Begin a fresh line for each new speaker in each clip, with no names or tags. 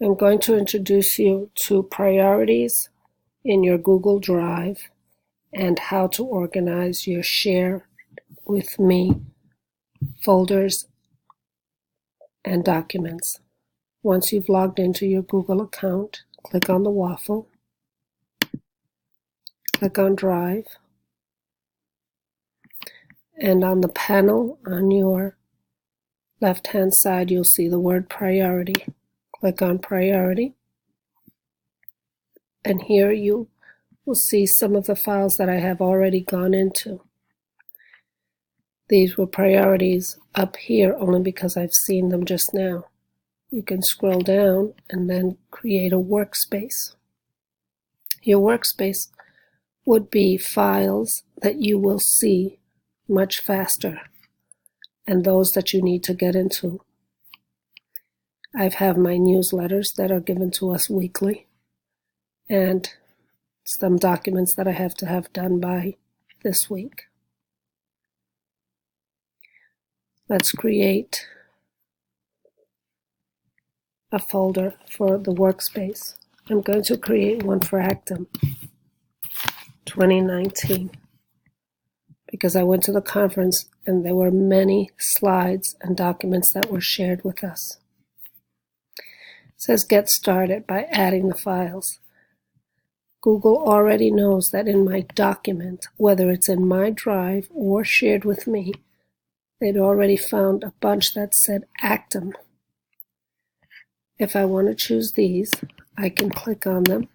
I'm going to introduce you to priorities in your Google Drive and how to organize your Share with Me folders and documents. Once you've logged into your Google account, click on the waffle, click on Drive, and on the panel on your left-hand side, you'll see the word Priority. Click on Priority, and here you will see some of the files that I have already gone into. These were priorities up here only because I've seen them just now. You can scroll down and then create a workspace. Your workspace would be files that you will see much faster and those that you need to get into. I have my newsletters that are given to us weekly and some documents that I have to have done by this week. Let's create a folder for the workspace. I'm going to create one for Actum 2019 because I went to the conference and there were many slides and documents that were shared with us. It says get started by adding the files. Google already knows that in my document, whether it's in my drive or shared with me, they'd already found a bunch that said Actum. If I want to choose these, I can click on them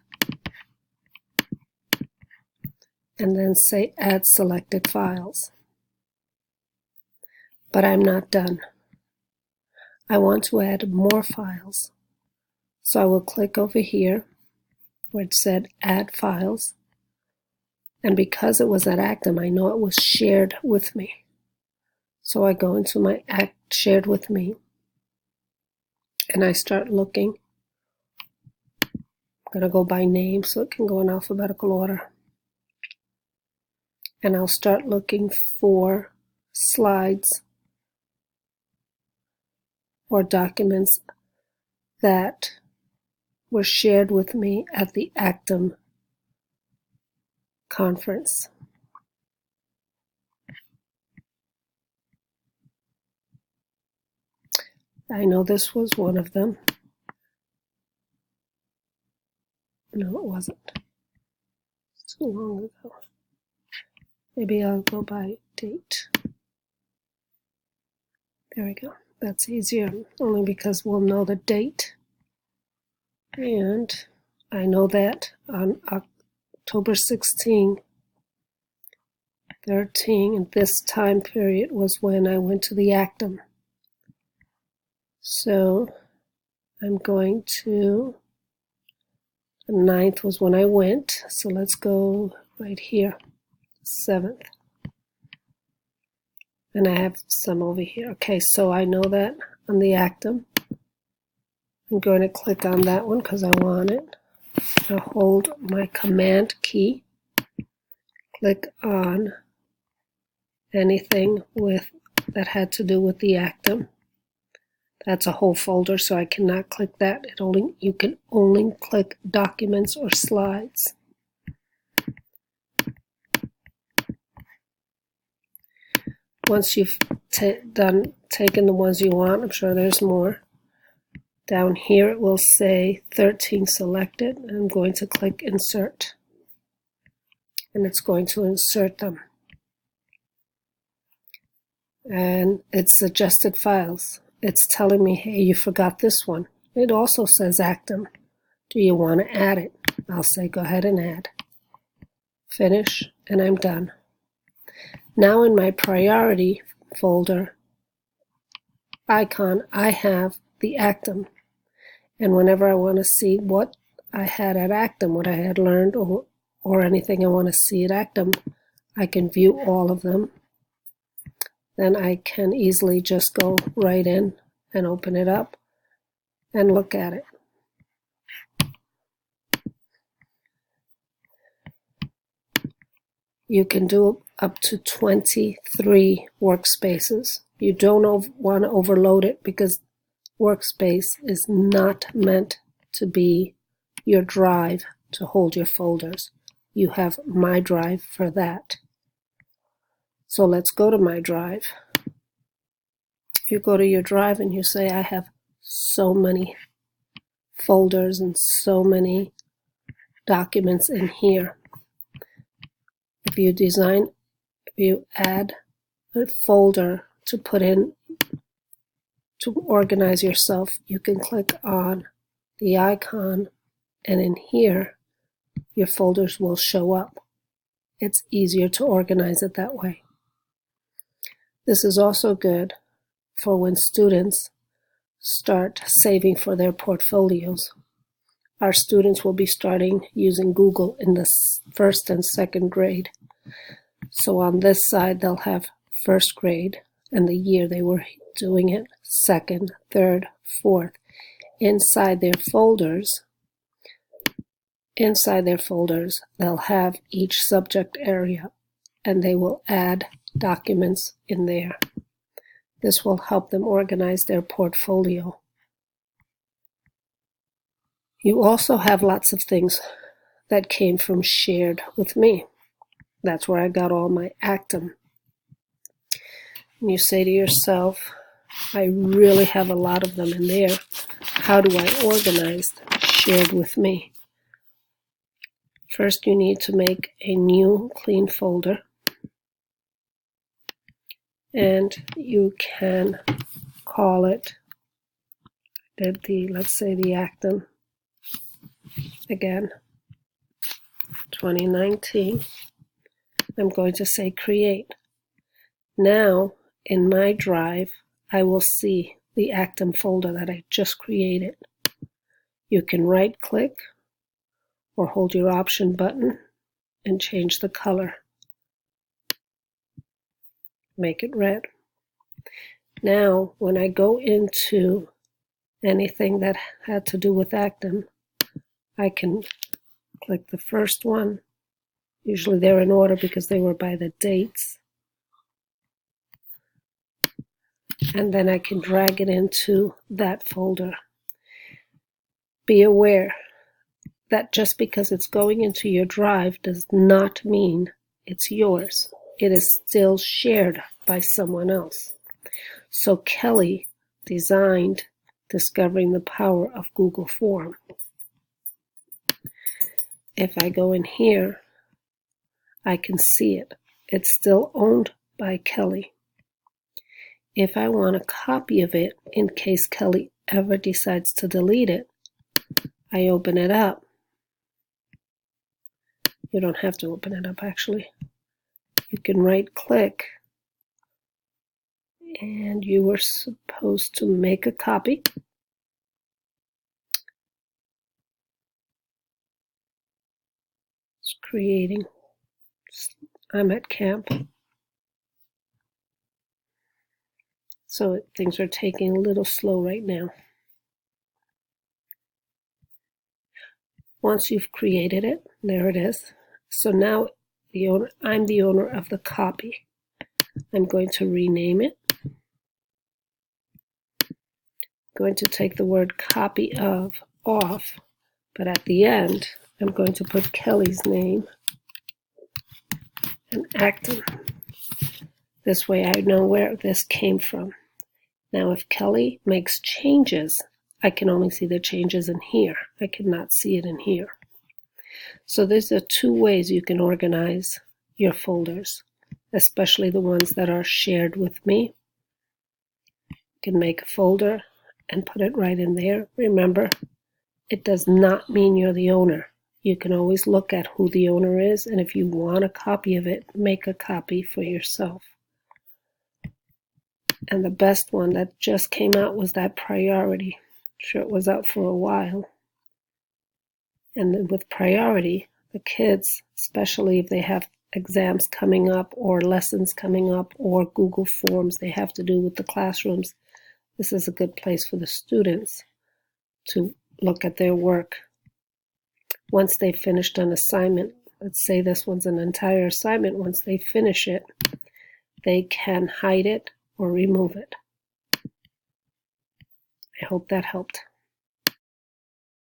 and then say Add Selected Files. But I'm not done. I want to add more files. So I will click over here where it said Add Files. And because it was at Actum, I know it was shared with me. So I go into my Shared with Me and I start looking. I'm going to go by name so it can go in alphabetical order. And I'll start looking for slides or documents that were shared with me at the Actum conference. I know this was one of them. No, it wasn't. It's too long ago. Maybe I'll go by date. There we go. That's easier, only because we'll know the date. And I know that on October 16, 13, and this time period was when I went to the Actum. So I'm going to, the 9th was when I went, so let's go right here, 7th. And I have some over here. Okay, so I know that on the Actum. I'm going to click on that one because I want it. I'll hold my Command key, click on anything that had to do with the Actum. That's a whole folder, so I cannot click that. You can only click documents or slides. Once you've taken the ones you want, I'm sure there's more. Down here it will say 13 selected, and I'm going to click Insert. And it's going to insert them. And it's suggested files. It's telling me, hey, you forgot this one. It also says Actum. Do you want to add it? I'll say go ahead and add. Finish, and I'm done. Now in my priority folder icon, I have the Actum. And whenever I want to see what I had at Actum, what I had learned, or anything I want to see at Actum, I can view all of them. Then I can easily just go right in and open it up and look at it. You can do up to 23 workspaces. You don't want to overload it because workspace is not meant to be your drive to hold your folders. You have My Drive for that. So let's go to My Drive. You go to your drive and you say, I have so many folders and so many documents in here. If you add a folder to put in to organize yourself, you can click on the icon, and in here your folders will show up. It's easier to organize it that way. This is also good for when students start saving for their portfolios. Our students will be starting using Google in the first and second grade. So on this side they'll have first grade and the year they were doing it, second, third, fourth. Inside their folders, they'll have each subject area, and they will add documents in there. This will help them organize their portfolio. You also have lots of things that came from Shared with Me. That's where I got all my Actum. And you say to yourself, I really have a lot of them in there. How do I organize Shared with Me? First, you need to make a new clean folder. And you can call it, let's say the Actum again, 2019. I'm going to say create. Now, in My Drive, I will see the Actum folder that I just created. You can right-click or hold your Option button and change the color. Make it red. Now, when I go into anything that had to do with Actum, I can click the first one. Usually they're in order because they were by the dates. And then I can drag it into that folder. Be aware that just because it's going into your drive does not mean it's yours. It is still shared by someone else. So Kelly designed Discovering the Power of Google Form. If I go in here, I can see it. It's still owned by Kelly. If I want a copy of it, in case Kelly ever decides to delete it, I open it up. You don't have to open it up, actually. You can right-click, and you were supposed to make a copy. It's creating. I'm at camp. So things are taking a little slow right now. Once you've created it, there it is. So now I'm the owner of the copy. I'm going to rename it. I'm going to take the word copy of off, but at the end, I'm going to put Kelly's name and Actum. This way I know where this came from. Now if Kelly makes changes, I can only see the changes in here. I cannot see it in here. So these are two ways you can organize your folders, especially the ones that are shared with me. You can make a folder and put it right in there. Remember, it does not mean you're the owner. You can always look at who the owner is, and if you want a copy of it, make a copy for yourself. And the best one that just came out was that Priority. I'm sure it was out for a while. And then with Priority, the kids, especially if they have exams coming up or lessons coming up or Google Forms they have to do with the classrooms, this is a good place for the students to look at their work. Once they've finished an assignment, let's say this one's an entire assignment, once they finish it, they can hide it or remove it. I hope that helped.